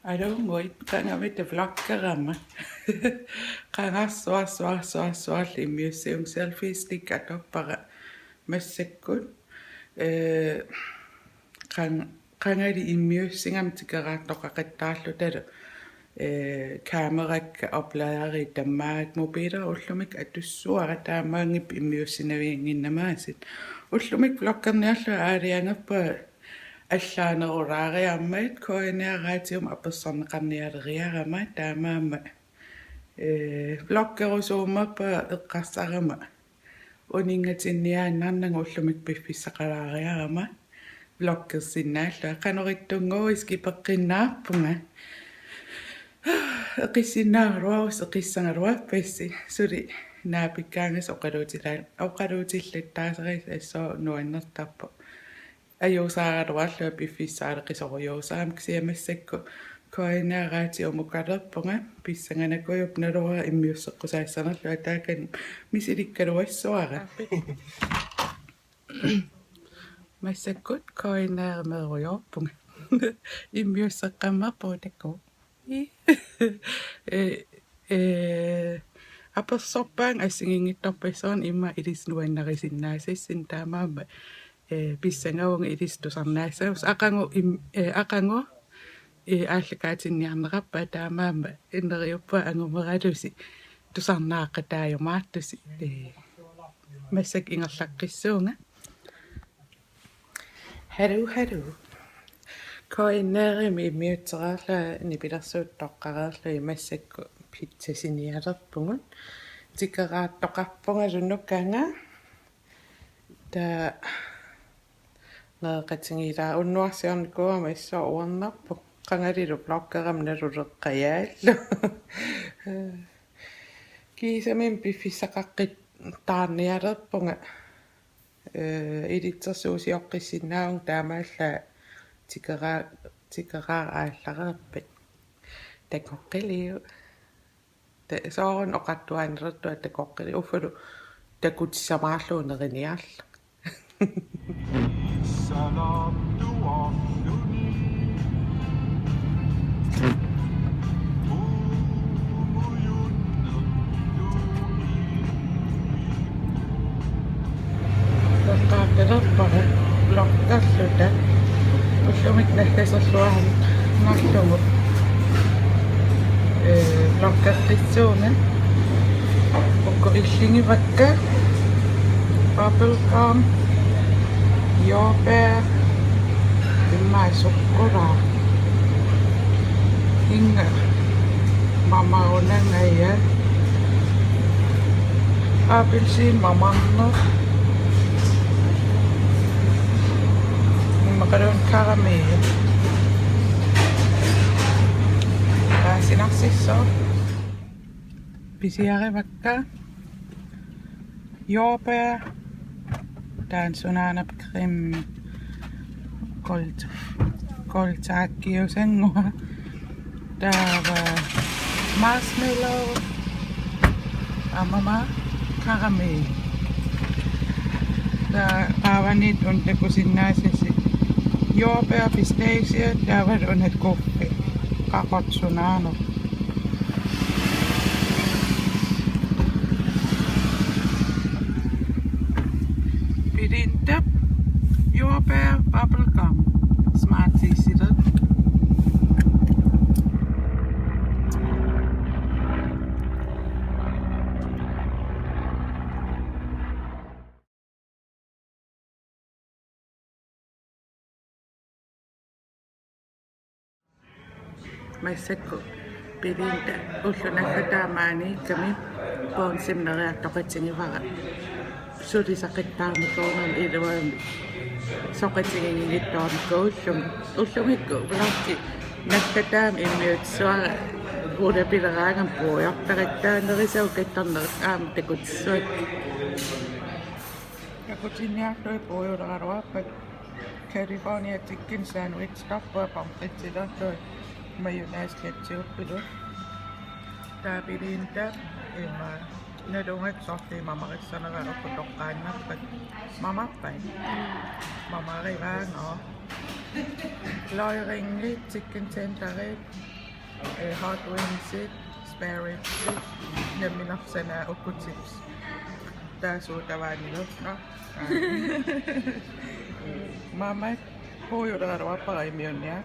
Alo, moi, kanga mit vloggerama. Kanga soa li museum selfies tikkato para massakkut. Kanga li imusingam tikaraattoqaqattaarlu talu. Kamerak opladeri tammaak mobiler ullumik atussuara taamaangip imusinnaviinginnamaasit. Ullumik vloggerniarlu aaliangappa allaaneruraariarmait koinearaatium appersarneqarnialeriarama taamaama vloggerusuumappa eqqarsarama uningatinniaannarnanga ullumik piffissaqalaariarama vloggersinnaalla qanorittunguis kipeqqinnaarpunga eqissinnaaruarus eqissangaluappassi suli naapikkaangas oqaluutillattaaseris assoo nuannertarpu ayuusaaraluarlu piffissaareqisoriuusaam siamassakku koinaaraati umukalerpunga pissanganakuyup nalura immiusseqqusaassarnerlu ataakan misilikkaluassuara massakkut koinaaremerujorpunga immiusseqqammarpuutakku apersorpaang assigiinngittorpassuun imma ilisnuannarisinnaasissin taamaama pissangavunga ilistusarnaassaus aqangu aallakaatinniarnerappa taamaama inneriuppa angumeralusi tusarnaaqqataajumaattusi massak ingerlaqqissuunga halu koinnaarimi immiutserarla nipilersuuttoqqareerlu massakku pitsasinialerpungun tikeraattoqarpunga sunnukkaanga ta naqatingilaa unnuarsiornikuama issoo uernarpu qangalilu bloggeram naluleqqajaallu kiisamin piffissaqaqqit taarnialerpunga ilitsersuusioqqissinnaavung taamaalla tikeraaraallaqerpit takoqqiliu soorun oqattuaannertua takoqqili uffulu takutissamaarluuneriniarla Salam tualluni. Qaaqererpara vloggarluta ullumik nallasarluahan narlugu vloggarlissuuna ukko illinnguaqqa bubblegum jordbær immaisuqquraa inga mamaunangaya appelsin mamanner makaroon karamell sinarsisso pisiarisimasakka jordbær der er en sonanapkrim koltaakkiusangua der var marshmallow amama karamell der ravanit untakusinnaasisi jordbær pistacie der var unnet koffe kakot sonano pidinta jordbær bubblegum smartisittet Maisakko pidinta ullunallataamaani kami poonsimneriartoqatingivara sulisaqqittaarmikoonam iluam soqatingingittoornikku ullumikku Vloggi nattataam immiutsuara uulapileraangam puujartaqattaannerisau qittarnerit aama takutsuak takutinniarlui puujuleraruarpat California chicken sandwich tappua pomfrittilerlui mayonnaise ketchup tapidinta ima nadungak sorti mamarissaneraarpu toqqaannarpat mamappai mamarivaano loiringlit chicken tenderit hot wingsit spare ribsit naminarsana ukutips taasuutavaanilu no mama puujuleraruarparaimiunnia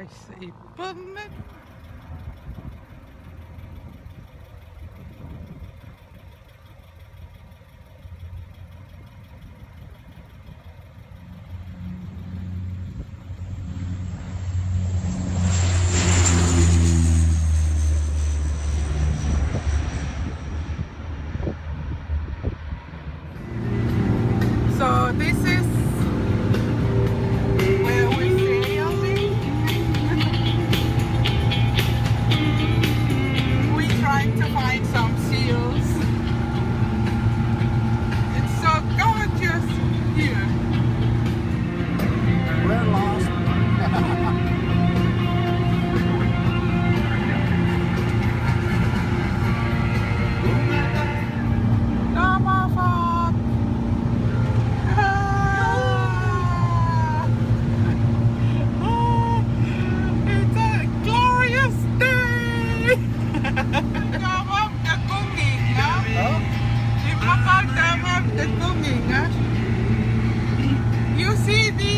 I see permit. So this is where we sailing. We're trying to find some seals. It's so gorgeous here. We're lost. You see these?